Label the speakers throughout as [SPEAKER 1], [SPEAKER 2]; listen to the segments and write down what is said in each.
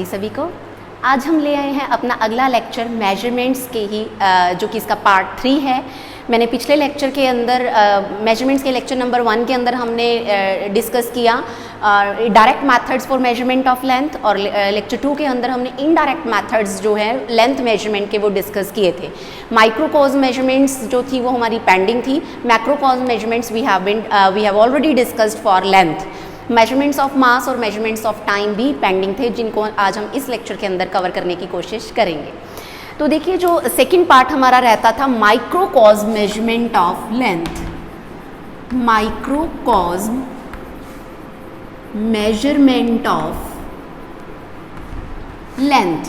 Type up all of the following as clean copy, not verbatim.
[SPEAKER 1] जी सभी को। आज हम ले आए हैं अपना अगला लेक्चर मेजरमेंट्स के ही जो कि इसका पार्ट 3 है। मैंने पिछले लेक्चर के अंदर मेजरमेंट्स के लेक्चर नंबर 1 के अंदर हमने डिस्कस किया direct methods for measurement of length, और लेक्चर 2 के अंदर हमने इनडायरेक्ट मेथड्स जो है लेंथ मेजरमेंट के वो डिस्कस किए थे। माइक्रोकॉज मेजरमेंट्स जो थी वो हमारी पेंडिंग थी। Macrocosm measurements we have already discussed for length. Measurements of mass और मेजरमेंट्स ऑफ टाइम भी पेंडिंग थे, जिनको आज हम इस लेक्चर के अंदर कवर करने की कोशिश करेंगे। तो देखिए, जो सेकंड पार्ट हमारा रहता था microcosm measurement of length. Microcosm measurement of length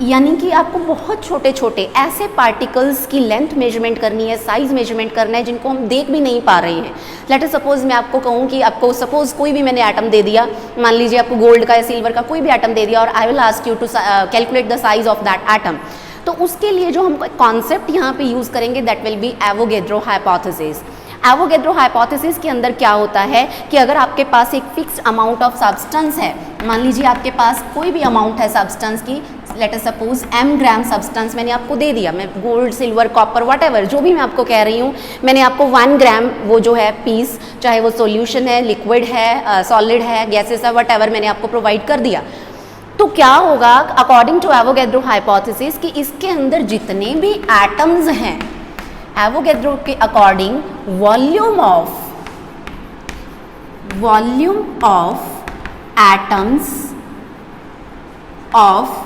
[SPEAKER 1] यानी कि आपको बहुत छोटे छोटे ऐसे पार्टिकल्स की लेंथ मेजरमेंट करनी है, साइज मेजरमेंट करना है, जिनको हम देख भी नहीं पा रहे हैं। लेट अस सपोज मैं आपको कहूँ कि आपको सपोज कोई भी मैंने एटम दे दिया, मान लीजिए आपको गोल्ड का या सिल्वर का कोई भी एटम दे दिया, और I will ask you to calculate the size of that atom. तो उसके लिए जो हम कॉन्सेप्ट यहाँ पे यूज़ करेंगे that will be Avogadro hypothesis. Avogadro hypothesis के अंदर क्या होता है कि अगर आपके पास एक फिक्स्ड अमाउंट ऑफ सब्सटेंस है, मान लीजिए आपके पास कोई भी अमाउंट है सब्सटेंस की, लेट अस सपोज m ग्राम सब्सटेंस मैंने आपको दे दिया, मैं गोल्ड सिल्वर कॉपर व्हाटएवर जो भी मैं आपको कह रही हूँ, मैंने आपको 1 ग्राम वो जो है पीस, चाहे वो सॉल्यूशन है, लिक्विड है, सॉलिड है, गैसेस है, व्हाटएवर मैंने आपको प्रोवाइड कर दिया। तो क्या होगा अकॉर्डिंग टू एवोगैड्रो हाइपोथेसिस कि इसके अंदर जितने भी एटम्स हैं, एवोगैड्रो के according volume of atoms of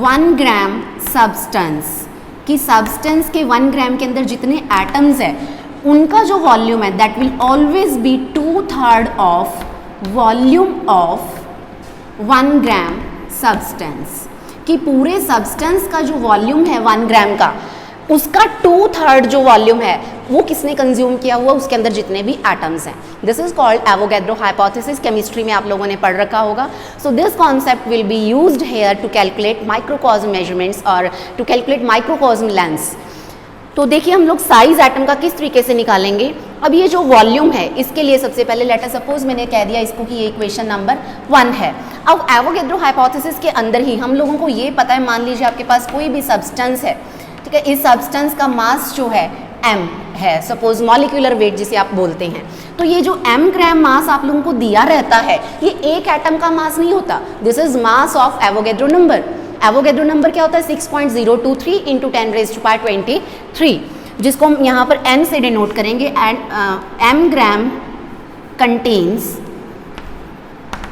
[SPEAKER 1] 1 gram substance, कि सब्सटेंस के 1 ग्राम के अंदर जितने एटम्स है उनका जो वॉल्यूम है that will always be 2/3 of volume of 1 gram substance. कि पूरे सब्सटेंस का जो वॉल्यूम है 1 ग्राम का, उसका 2/3 जो वॉल्यूम है वो किसने कंज्यूम किया हुआ, उसके अंदर जितने भी एटम्स हैं। This is called Avogadro hypothesis. Chemistry में आप लोगों ने पढ़ रखा होगा। So this concept will be used here to calculate microcosm measurements और टू कैलकुलेट माइक्रोकॉस्म लेंथ्स। तो देखिए, हम लोग साइज एटम का किस तरीके से निकालेंगे। अब ये जो वॉल्यूम है, इसके लिए सबसे पहले लेट अस सपोज मैंने कह दिया इसको कि ये इक्वेशन नंबर 1 है। अब एवोगैड्रो हाइपोथेसिस के अंदर ही हम लोगों को ये पता है, मान लीजिए आपके पास कोई भी सब्सटेंस है, ठीक है, इस सब्सटेंस का मास जो है m है, सपोज मॉलिक्यूलर वेट जिसे आप बोलते हैं। तो ये जो m ग्राम मास आप लोगों को दिया रहता है, ये एक एटम का मास नहीं होता। This is mass of Avogadro number. Avogadro number क्या होता है? 6.023 × 10⁻23, जिसको हम यहाँ पर n से डिनोट करेंगे। एंड m ग्राम कंटेन्स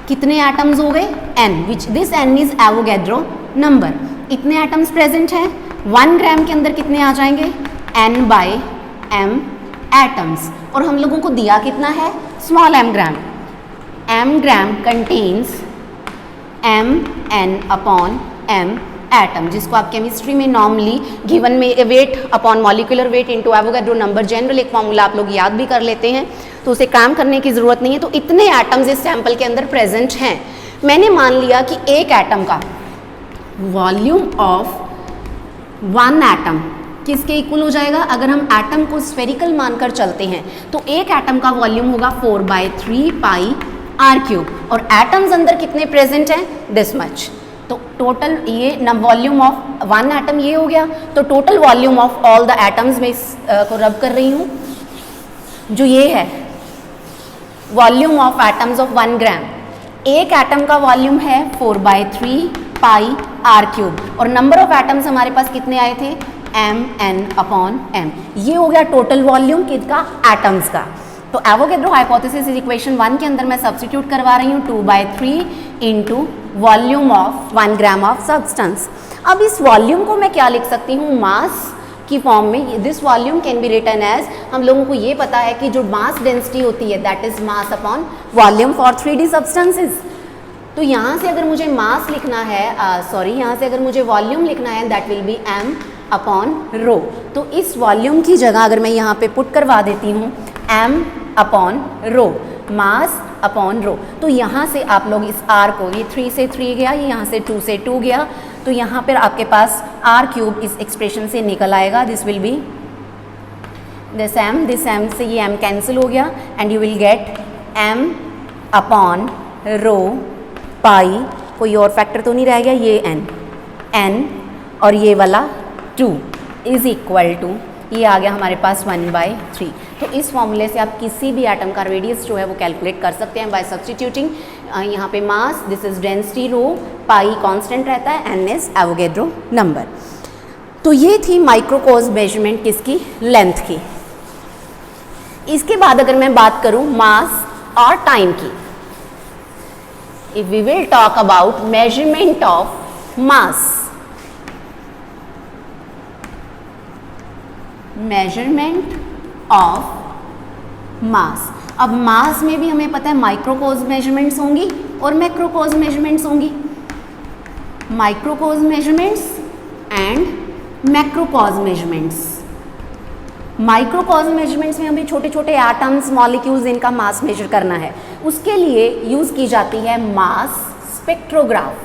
[SPEAKER 1] कितने एटम्स हो गए? n, which this n is Avogadro number. इतने एटम्स प्रेजेंट हैं। 1 ग्राम के अंदर कितने आ जाएंगे? n/m atoms. और हम लोगों को दिया कितना है? स्मॉल m ग्राम। m ग्राम कंटेन्स mn/m एटम, जिसको आप केमिस्ट्री में नॉर्मली गिवन में weight upon molecular weight into Avogadro number, general एक फॉर्मूला आप लोग याद भी कर लेते हैं, तो उसे काम करने की ज़रूरत नहीं है। तो इतने एटम्स इस सैंपल के अंदर प्रेजेंट हैं। मैंने मान लिया कि एक एटम का वॉल्यूम ऑफ 1 एटम किसके इक्वल हो जाएगा? अगर हम एटम को स्फेरिकल मानकर चलते हैं तो एक एटम का वॉल्यूम होगा 4/3 पाई r³। और एटम्स अंदर कितने प्रेजेंट हैं? This much. तो टोटल ये न वॉल्यूम ऑफ 1 एटम ये हो गया। तो total volume of all the atoms में को रब कर रही हूँ, जो ये है वॉल्यूम ऑफ एटम्स ऑफ 1 ग्राम। एक एटम का वॉल्यूम है 4/3 पाई r³, और नंबर ऑफ एटम्स हमारे पास कितने आए थे? mn/m। ये हो गया टोटल वॉल्यूम किसका? एटम्स का। तो एवोगैड्रो हाइपोथेसिस इज इक्वेशन 1 के अंदर मैं सब्स्टिट्यूट करवा रही हूँ 2/3 × volume of 1 gram of substance. अब इस वॉल्यूम को मैं क्या लिख सकती हूँ? मास की फॉर्म में। This volume can be written as, हम लोगों को ये पता है कि जो मास डेंसिटी होती है that is mass upon volume for 3D substances. तो यहाँ से अगर मुझे मास लिखना है, यहाँ से अगर मुझे वॉल्यूम लिखना है दैट विल बी m/ρ। तो इस वॉल्यूम की जगह अगर मैं यहाँ पे पुट करवा देती हूँ m/ρ, मास अपॉन रो, तो यहाँ से आप लोग इस r को, ये 3 से 3 गया, ये यहाँ से 2 से 2 गया, तो यहाँ पर आपके पास r³ इस एक्सप्रेशन से निकल आएगा। This will be this m से ये m कैंसिल हो गया and you will get m/ρ रो पाई, कोई और फैक्टर तो नहीं रह गया, ये n और ये वाला 2 इज़ इक्वल टू, ये आ गया हमारे पास 1/3। तो इस फॉर्मूले से आप किसी भी एटम का रेडियस जो है वो कैलकुलेट कर सकते हैं बाय सब्सटीट्यूटिंग। यहाँ पे mass, this is density rho, pi constant रहता है, n इज एवोगैड्रो नंबर। तो ये थी माइक्रोकोज मेजरमेंट किसकी, लेंथ की। इसके बाद अगर मैं बात करूँ मास और टाइम की, if we will talk about measurement of mass, measurement of mass. अब मास में भी हमें पता है माइक्रोकोज मेजरमेंट्स होंगी और मैक्रोकोज मेजरमेंट्स होंगी, माइक्रोकोज मेजरमेंट्स एंड मैक्रोकोज मेजरमेंट्स। माइक्रोकोज मेजरमेंट्स में हमें छोटे छोटे एटम्स, मॉलिक्यूल्स, इनका मास मेजर करना है, उसके लिए यूज की जाती है मास स्पेक्ट्रोग्राफ।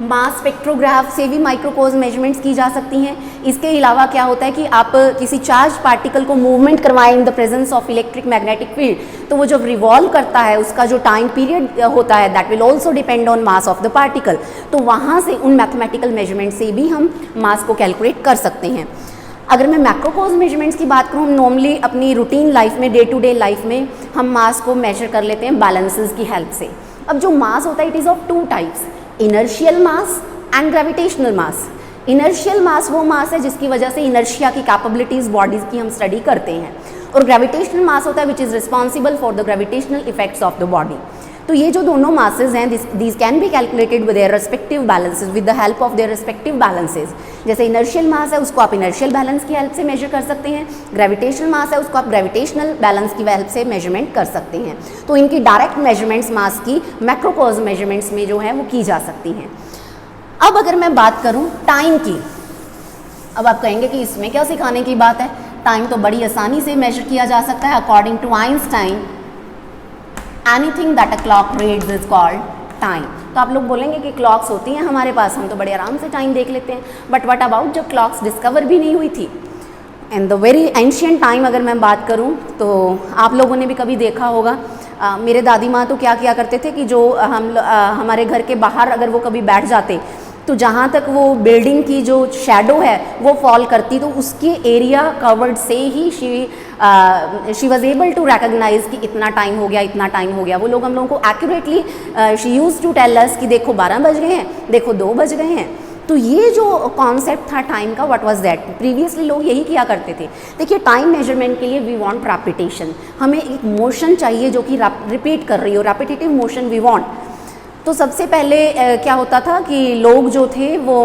[SPEAKER 1] मास स्पेक्ट्रोग्राफ से भी माइक्रोकोज मेजरमेंट्स की जा सकती हैं। इसके अलावा क्या होता है कि आप किसी चार्ज पार्टिकल को मूवमेंट करवाएं in the presence of electric magnetic field, तो वो जब रिवॉल्व करता है उसका जो टाइम पीरियड होता है that will also depend on mass of the particle. तो वहाँ से उन मैथमेटिकल मेजरमेंट से भी हम मास को कैलकुलेट कर सकते हैं। अगर मैं मैक्रोकोज मेजरमेंट्स की बात करूँ, हम नॉर्मली अपनी रूटीन लाइफ में, डे टू डे लाइफ में हम मास को मेजर कर लेते हैं बैलेंसेस की हेल्प से। अब जो मास होता है it is of two types, inertial mass and gravitational mass. Inertial mass वो मास है जिसकी वजह से इनर्शिया की कैपेबिलिटीज बॉडीज की हम स्टडी करते हैं, और ग्रेविटेशनल मास होता है which is responsible for the gravitational effects of the body. तो ये जो दोनों मासेज हैं these can be calculated with their respective balances, with the help of their respective balances. जैसे इनर्शियल मास है उसको आप इनर्शियल बैलेंस की हेल्प से मेजर कर सकते हैं, ग्रेविटेशनल मास है उसको आप ग्रेविटेशनल बैलेंस की हेल्प से मेजरमेंट कर सकते हैं। तो इनकी डायरेक्ट मेजरमेंट्स मास की मैक्रोकोज मेजरमेंट्स में जो है वो की जा सकती हैं। अब अगर मैं बात करूं टाइम की, अब आप कहेंगे कि इसमें क्या सिखाने की बात है, टाइम तो बड़ी आसानी से मेजर किया जा सकता है। According to Einstein, anything that a clock reads is called time. तो आप लोग बोलेंगे कि क्लॉक्स होती हैं हमारे पास, हम तो बड़े आराम से टाइम देख लेते हैं, बट व्हाट अबाउट जब क्लॉक्स डिस्कवर भी नहीं हुई थी in the very ancient time. अगर मैं बात करूं तो आप लोगों ने भी कभी देखा होगा, मेरे दादी माँ तो क्या किया करते थे कि जो हमारे घर के बाहर अगर वो कभी बैठ जाते तो जहाँ तक वो बिल्डिंग की जो शैडो है वो फॉल करती, तो उसके एरिया कवर्ड से ही she was able to recognise कि इतना टाइम हो गया, इतना टाइम हो गया। वो लोग हम लोगों को accurately she used to tell us कि देखो 12 बज गए हैं, देखो 2 बज गए हैं। तो ये जो कॉन्सेप्ट था टाइम का, व्हाट वाज दैट, प्रीवियसली लोग यही किया करते थे। देखिए टाइम मेजरमेंट के लिए वी वांट रेपिटेशन, हमें एक मोशन चाहिए जो कि रिपीट कर रही हो, रेपिटेटिव मोशन वी वांट। तो सबसे पहले क्या होता था कि लोग जो थे वो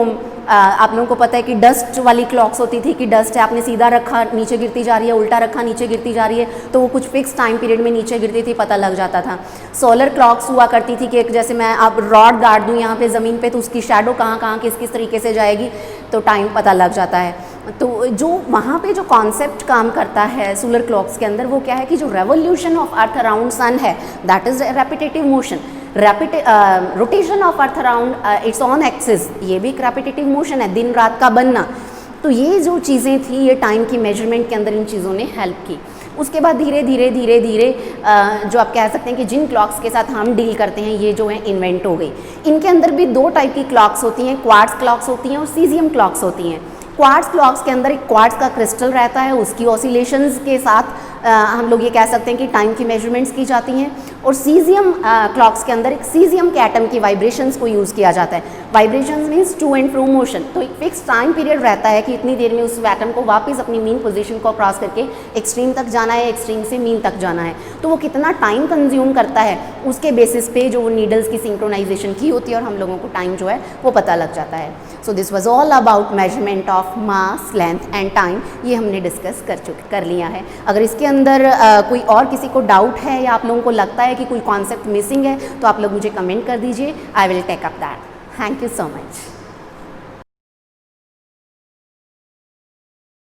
[SPEAKER 1] आप लोगों को पता है कि डस्ट वाली क्लॉक्स होती थी कि डस्ट है आपने सीधा रखा नीचे गिरती जा रही है, उल्टा रखा नीचे गिरती जा रही है, तो वो कुछ फिक्स टाइम पीरियड में नीचे गिरती थी, पता लग जाता था। सोलर क्लॉक्स हुआ करती थी कि जैसे मैं अब रॉड गाड़ दूँ यहाँ पे ज़मीन पे तो उसकी शैडो कहाँ कहाँ किस तरीके से जाएगी तो टाइम पता लग जाता है। तो जो वहाँ पे जो कॉन्सेप्ट काम करता है सोलर क्लॉक्स के अंदर वो क्या है कि जो revolution of earth around sun है that is repetitive motion, rotation of earth around its own axis, ये भी एक रेपिटेटिव मोशन है, दिन रात का बनना। तो ये जो चीज़ें थी ये टाइम की मेजरमेंट के अंदर इन चीज़ों ने हेल्प की। उसके बाद धीरे धीरे धीरे धीरे जो आप कह सकते हैं कि जिन क्लॉक्स के साथ हम डील करते हैं ये जो है इन्वेंट हो गई। इनके अंदर भी 2 टाइप की क्लॉक्स होती हैं, क्वार्ट्ज क्लॉक्स होती हैं और सीजियम क्लॉक्स होती हैं। क्वार्ट्ज क्लॉक्स के अंदर एक क्वार्ट्ज का क्रिस्टल रहता है, उसकी ऑसिलेशंस के साथ हम लोग ये कह सकते हैं कि टाइम की मेजरमेंट्स की जाती हैं। और सीजियम क्लॉक्स के अंदर एक सीजियम के एटम की वाइब्रेशंस को यूज़ किया जाता है। Vibrations means to and fro motion, तो एक फिक्स टाइम पीरियड रहता है कि इतनी देर में उस एटम को वापस अपनी मीन पोजीशन को क्रॉस करके एक्सट्रीम तक जाना है, एक्सट्रीम से मीन तक जाना है। तो वो कितना टाइम कंज्यूम करता है उसके बेसिस पे जो नीडल्स की सिंक्रोनाइजेशन की होती है और हम लोगों को टाइम जो है वो पता लग जाता है। So this was all about measurement of mass, length and time, ये हमने डिस्कस कर लिया है। अगर इसके अंदर कोई और किसी को डाउट है या आप लोगों को लगता है कि कोई कॉन्सेप्ट मिसिंग है तो आप लोग मुझे कमेंट कर दीजिए, I will take up that. Thank you so much.